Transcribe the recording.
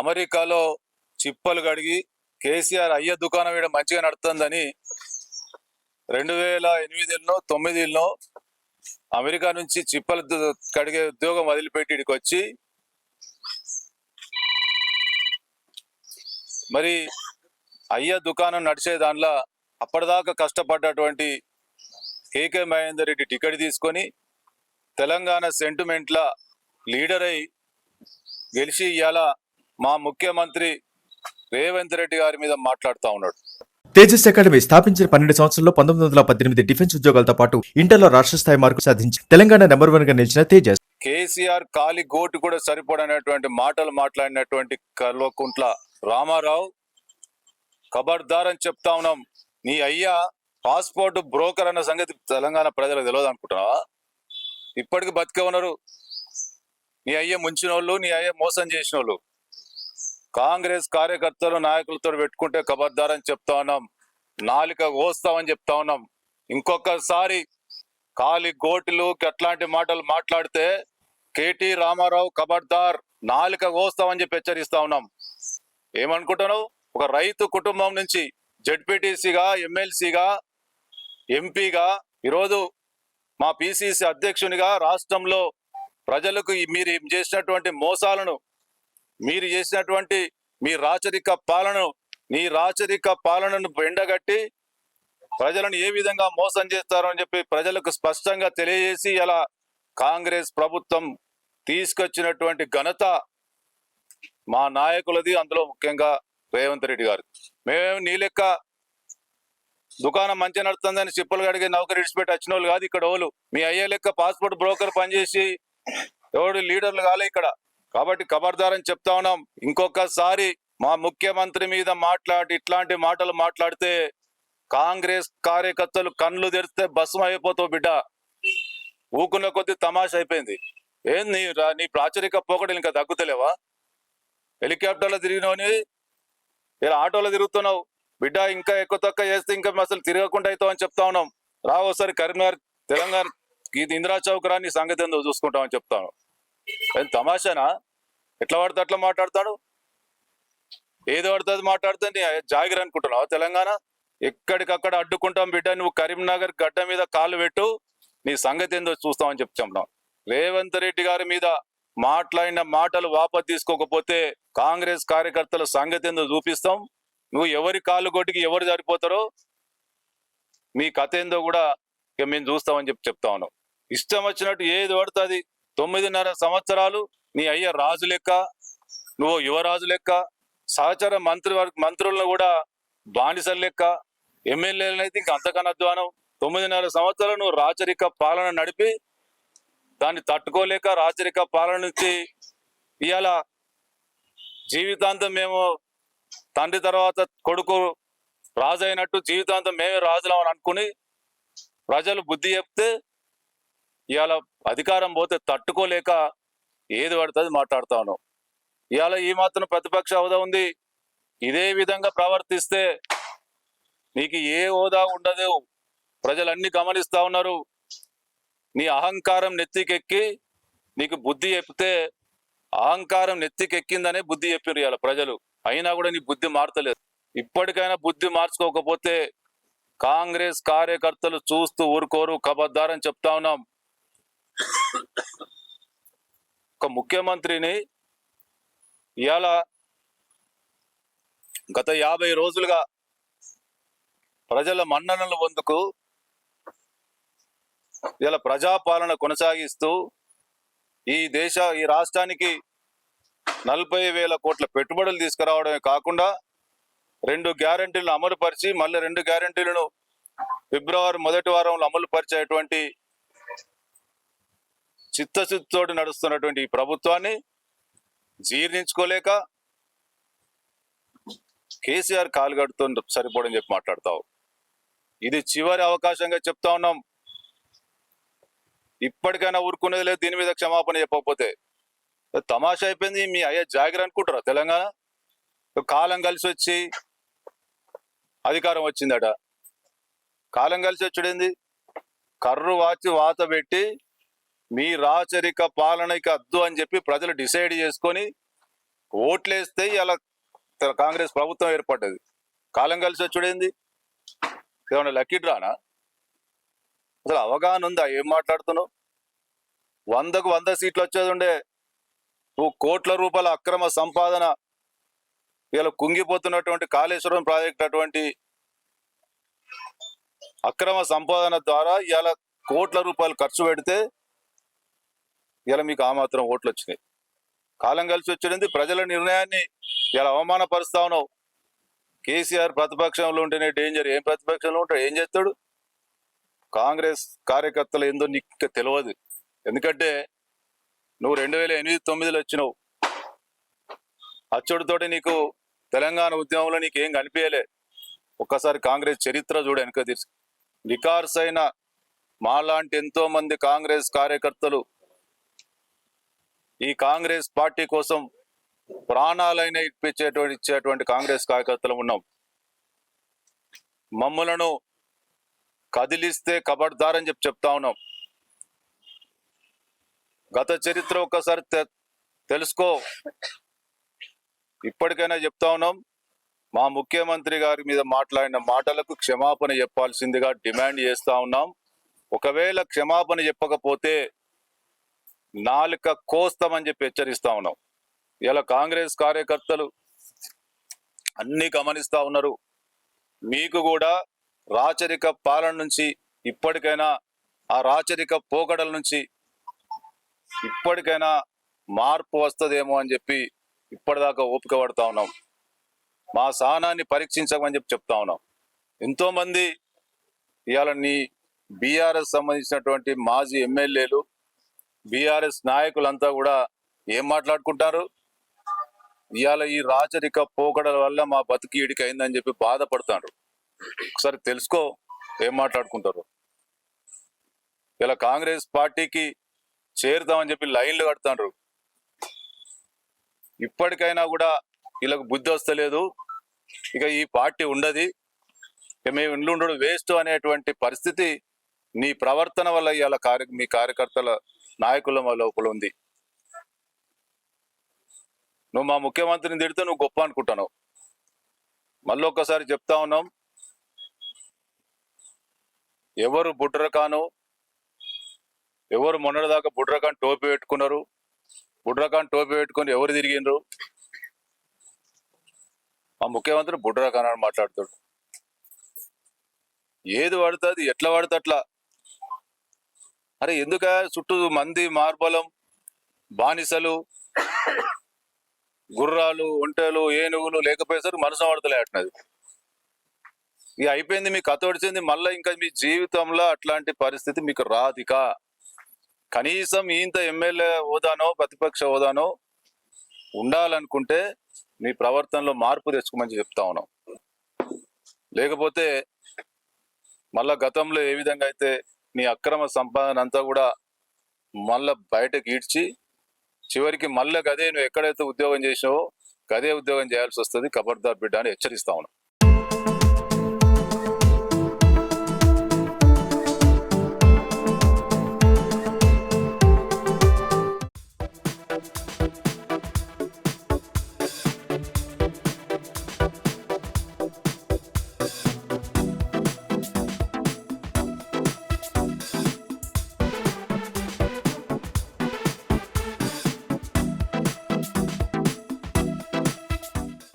అమెరికాలో చిప్పలు కడిగి కేసీఆర్ అయ్య దుకాణం ఇక్కడ మంచిగా నడుతుందని 2008లో 2009లో అమెరికా నుంచి చిప్పలు కడిగే ఉద్యోగం వదిలిపెట్టి ఇక్కడికి వచ్చి మరి అయ్య దుకాణం నడిచే దానిలో అప్పటిదాకా కష్టపడ్డటువంటి కేకే మహేందర్ రెడ్డి టికెట్ తీసుకొని తెలంగాణ సెంటిమెంట్ల లీడర్ అయి గెలిచి ఇవాళ మా ముఖ్యమంత్రి రేవంత్ రెడ్డి గారి మీద మాట్లాడుతూ ఉన్నాడు. తేజస్ అకాడమీ స్థాపించిన 12 సంవత్సరాల్లో 1918 డిఫెన్స్ ఉద్యోగాలతో పాటు ఇంటర్లో రాష్ట్ర స్థాయి మార్కులు సాధించి తెలంగాణ నెంబర్ 1 గా నిలిచిన తేజస్ కేసీఆర్ కాలి గోటు కూడా సరిపడనటువంటి మాటలు మాట్లాడినటువంటి కల్వకుంట్ల రామారావు ఖబర్దార్ అని చెప్తా ఉన్నాం. నీ అయ్యా పాస్పోర్ట్ బ్రోకర్ అన్న సంగతి తెలంగాణ ప్రజలకు తెలియదు అనుకుంటున్నావా? ఇప్పటికి బతికే ఉన్నారు. నీ అయ్య ముంచిన వాళ్ళు, నీ అయ్య మోసం చేసిన వాళ్ళు కాంగ్రెస్ కార్యకర్తలు నాయకులతో పెట్టుకుంటే ఖబర్దార్ అని చెప్తా ఉన్నాం. నాలిక కోస్తామని చెప్తా ఉన్నాం. ఇంకొకసారి కాలి గోటులు అట్లాంటి మాటలు మాట్లాడితే కేటీ రామారావు ఖబర్దార్, నాలిక కోస్తామని చెప్పి హెచ్చరిస్తా ఉన్నాం. ఏమనుకుంటున్నావు? ఒక రైతు కుటుంబం నుంచి జడ్పీటీసీగా, ఎమ్మెల్సీగా, ఎంపీగా, ఈరోజు మా పిసిసి అధ్యక్షునిగా రాష్ట్రంలో ప్రజలకు మీరు చేసినటువంటి మోసాలను, మీరు చేసినటువంటి మీ రాచరిక పాలనను ఎండగట్టి ప్రజలను ఏ విధంగా మోసం చేస్తారో అని చెప్పి ప్రజలకు స్పష్టంగా తెలియజేసి ఇలా కాంగ్రెస్ ప్రభుత్వం తీసుకొచ్చినటువంటి ఘనత మా నాయకులది, అందులో ముఖ్యంగా రేవంత్ రెడ్డి గారు. మేము నీ లెక్క దుకాణం మంచిగా నడుతుందని చిప్పలు కడిగి నౌకరి ఇడిచిపెట్టి వచ్చిన వాళ్ళు కాదు ఇక్కడ. వాళ్ళు మీ అయ్యే లెక్క పాస్పోర్ట్ బ్రోకర్ పనిచేసి ఎవడు లీడర్లు కాలే ఇక్కడ. కాబట్టి ఖబర్దార్ అని చెప్తా ఉన్నాం. ఇంకొకసారి మా ముఖ్యమంత్రి మీద ఇట్లాంటి మాటలు మాట్లాడితే కాంగ్రెస్ కార్యకర్తలు కళ్ళు తెరిస్తే భస్మం అయిపోతావు బిడ్డ. ఊకున్న కొద్ది తమాష అయిపోయింది. ఏంది నీ ప్రాచరిక పోకడలు ఇంకా తగ్గుతలేవా? హెలికాప్టర్లో తిరిగినవని ఇలా ఆటోలో తిరుగుతున్నావు బిడ్డ. ఇంకా ఎక్కువ తక్కువ చేస్తే ఇంకా అసలు తిరగకుండా అవుతావు అని చెప్తా ఉన్నాం. రావోసారి కరీంనగర్ తెలంగాణ ఇది ఇందిరా చౌక్ రా, నీ సంగతి ఏందో చూసుకుంటామని చెప్తాను. ఏం తమాషానా? ఎట్లా పడితే అట్లా మాట్లాడతాడు. ఏది పడుతుంది మాట్లాడితే నీ జాగిరి అనుకుంటున్నావు తెలంగాణ? ఎక్కడికక్కడ అడ్డుకుంటాం బిడ్డ. నువ్వు కరీంనగర్ గడ్డ మీద కాలు పెట్టు, నీ సంగతి ఏందో చూస్తామని చెప్తున్నాం. రేవంత్ రెడ్డి గారి మీద మాట్లాడిన మాటలు వాపస్ తీసుకోకపోతే కాంగ్రెస్ కార్యకర్తల సంగతి ఏందో చూపిస్తాం. నువ్వు ఎవరి కాలు కొట్టికి ఎవరు సరిపోతారో మీ కథ ఏందో కూడా మేము చూస్తామని చెప్తా ఉన్నాం. ఇష్టం వచ్చినట్టు ఏది పడుతుంది. 9.5 సంవత్సరాలు నీ అయ్య రాజు లెక్క, నువ్వు యువరాజు లెక్క, సహచర మంత్రులను కూడా బానిసల లెక్క, ఎమ్మెల్యేలను అయితే ఇంకా అంతకన్నా అధ్వానం. 9.5 సంవత్సరాలు నువ్వు రాచరిక పాలన నడిపి దాన్ని తట్టుకోలేక రాచరిక పాలన నుంచి ఇవాళ జీవితాంతం మేము తండ్రి తర్వాత కొడుకు రాజు అయినట్టు జీవితాంతం మేమే రాజులం అని అనుకుని ప్రజలు బుద్ధి చెప్తే ఇవాళ అధికారం పోతే తట్టుకోలేక ఏది పడుతుంది మాట్లాడుతా ఉన్నాం. ఇవాళ ఈ మాత్రం ప్రతిపక్ష హోదా ఉంది. ఇదే విధంగా ప్రవర్తిస్తే నీకు ఏ హోదా ఉండదు. ప్రజలన్నీ గమనిస్తా ఉన్నారు. నీ అహంకారం నెత్తికెక్కి నీకు బుద్ధి చెప్తే అహంకారం నెత్తికెక్కిందనే బుద్ధి చెప్పారు ఇవాళ ప్రజలు. అయినా కూడా నీ బుద్ధి మారతలేదు. ఇప్పటికైనా బుద్ధి మార్చుకోకపోతే కాంగ్రెస్ కార్యకర్తలు చూస్తూ ఊరుకోరు. ఖబర్దార్ అని చెప్తా ఉన్నాం. ఒక ముఖ్యమంత్రిని ఇవాళ గత 50 రోజులుగా ప్రజల మన్ననలు పొందుకు ఇలా ప్రజాపాలన కొనసాగిస్తూ ఈ రాష్ట్రానికి 40,000 కోట్ల పెట్టుబడులు తీసుకురావడమే కాకుండా 2 గ్యారెంటీలను అమలుపరిచి మళ్ళీ 2 గ్యారెంటీలను ఫిబ్రవరి మొదటి వారంలో అమలు పరిచేటువంటి చిత్తశుద్ధితోటి నడుస్తున్నటువంటి ఈ ప్రభుత్వాన్ని జీర్ణించుకోలేక కేసీఆర్ కాలుగడుతో సరిపోవడం చెప్పి మాట్లాడతావు. ఇది చివరి అవకాశంగా చెప్తా ఉన్నాం. ఇప్పటికైనా ఊరుకునేది లేదు. దీని మీద క్షమాపణ చెప్పకపోతే తమాషా అయిపోయింది. మీ అయ్యా జాగిరి అనుకుంటారా తెలంగాణ? కాలం కలిసి వచ్చి అధికారం వచ్చిందట. కాలం కలిసి వచ్చుడేంది? కర్రు వాచి వాత పెట్టి మీ రాచరిక పాలనకి అద్దు అని చెప్పి ప్రజలు డిసైడ్ చేసుకొని ఓట్లేస్తే ఇలా కాంగ్రెస్ ప్రభుత్వం ఏర్పడ్డది. కాలం కలిసి వచ్చుడేంది? ఏమన్నా లక్కీ డ్రానా? అసలు అవగాహన ఉందా ఏం మాట్లాడుతున్నావు? 100కు 100 సీట్లు వచ్చేది ఉండే. నువ్వు కోట్ల రూపాయల అక్రమ సంపాదన ఇలా కుంగిపోతున్నటువంటి కాళేశ్వరం ప్రాజెక్ట్ అటువంటి అక్రమ సంపాదన ద్వారా ఇలా కోట్ల రూపాయలు ఖర్చు పెడితే ఇలా మీకు ఆ మాత్రం ఓట్లు వచ్చినాయి. కాలం కలిసి వచ్చేది ప్రజల నిర్ణయాన్ని ఇలా అవమానపరుస్తా ఉన్నావు. కేసీఆర్ ప్రతిపక్షంలో ఉంటేనే డేంజర్. ఏం ప్రతిపక్షంలో ఉంటాడు? ఏం చేస్తాడు? కాంగ్రెస్ కార్యకర్తలు ఏందో నీకు తెలియదు. ఎందుకంటే నువ్వు 2008-9లో వచ్చినావు. అచ్చుడితోటి నీకు తెలంగాణ ఉద్యమంలో నీకేం కనిపించలే. ఒక్కసారి కాంగ్రెస్ చరిత్ర చూడ వెనుక తీసి. నికార్సైన మాలాంటి ఎంతో మంది కాంగ్రెస్ కార్యకర్తలు ఈ కాంగ్రెస్ పార్టీ కోసం ప్రాణాలైన ఇచ్చేటువంటి కాంగ్రెస్ కార్యకర్తలు ఉన్నాం. మమ్ములను కదిలిస్తే కబడ్దారని చెప్తా ఉన్నాం. గత చరిత్ర ఒక్కసారి తెలుసుకో. ఇప్పటికైనా చెప్తా ఉన్నాం, మా ముఖ్యమంత్రి గారి మీద మాట్లాడిన మాటలకు క్షమాపణ చెప్పాల్సిందిగా డిమాండ్ చేస్తా ఉన్నాం. ఒకవేళ క్షమాపణ చెప్పకపోతే నాలుక కోస్తామని చెప్పి హెచ్చరిస్తా ఉన్నాం. ఇలా కాంగ్రెస్ కార్యకర్తలు అన్ని గమనిస్తా ఉన్నారు. మీకు కూడా రాచరిక పాలన నుంచి ఇప్పటికైనా ఆ రాచరిక పోకడల నుంచి ఇప్పటికైనా మార్పు వస్తుందేమో అని చెప్పి ఇప్పటిదాకా ఓపిక పడతా ఉన్నాం. మా సహనాన్ని పరీక్షించమని చెప్పి చెప్తా ఉన్నాం. ఎంతో మంది ఇవాళ నీ బీఆర్ఎస్ సంబంధించినటువంటి మాజీ ఎమ్మెల్యేలు, బీఆర్ఎస్ నాయకులంతా కూడా ఏం మాట్లాడుకుంటారు? ఇవాళ ఈ రాచరిక పోకడల వల్ల మా బతికి ఇడికైందని చెప్పి బాధపడతారు. ఒకసారి తెలుసుకో ఏం మాట్లాడుకుంటారు. ఇలా కాంగ్రెస్ పార్టీకి చేరుతామని చెప్పి లైన్లు కడతారు. ఇప్పటికైనా కూడా వీళ్ళకు బుద్ధి వస్తలేదు. ఇక ఈ పార్టీ ఉండదు, మేము ఇండ్లు ఉండడు వేస్ట్ అనేటువంటి పరిస్థితి నీ ప్రవర్తన వల్ల ఇవాళ మీ కార్యకర్తల నాయకుల లోపల ఉంది. నువ్వు మా ముఖ్యమంత్రిని తిడితే నువ్వు గొప్ప అనుకుంటున్నావు. మళ్ళీ ఒక్కసారి చెప్తా ఉన్నాం, ఎవరు బుడ్రకాను, ఎవరు మొన్నటిదాకా బుడ్రకాన్ టోపీ పెట్టుకున్నారు, బుడ్రకాన్ టోపీ పెట్టుకుని ఎవరు తిరిగిండ్రు? మా ముఖ్యమంత్రి బుడ్రకాన్ అని మాట్లాడుతాడు. ఏది పడుతుంది ఎట్లా పడితే అట్లా. అరే ఎందుక చుట్టూ మంది మార్బలం, బానిసలు, గుర్రాలు, ఒంటెలు, ఏనుగులు లేకపోయేసరికి మనసు పడతలే అంటున్నది. ఇక అయిపోయింది, మీకు కథ వచ్చింది. మళ్ళీ ఇంకా మీ జీవితంలో అట్లాంటి పరిస్థితి మీకు రాదిక. కనీసం ఇంత ఎమ్మెల్యే హోదానో ప్రతిపక్ష హోదానో ఉండాలనుకుంటే నీ ప్రవర్తనలో మార్పు తెచ్చుకోమని చెప్తా ఉన్నాం. లేకపోతే మళ్ళా గతంలో ఏ విధంగా అయితే నీ అక్రమ సంపాదన అంతా కూడా మళ్ళా బయటకు ఈడ్చి చివరికి మళ్ళీ గదే నువ్వు ఎక్కడైతే ఉద్యోగం చేసినావో గదే ఉద్యోగం చేయాల్సి వస్తుంది. ఖబర్దార్ బిడ్డ అని హెచ్చరిస్తా ఉన్నాం.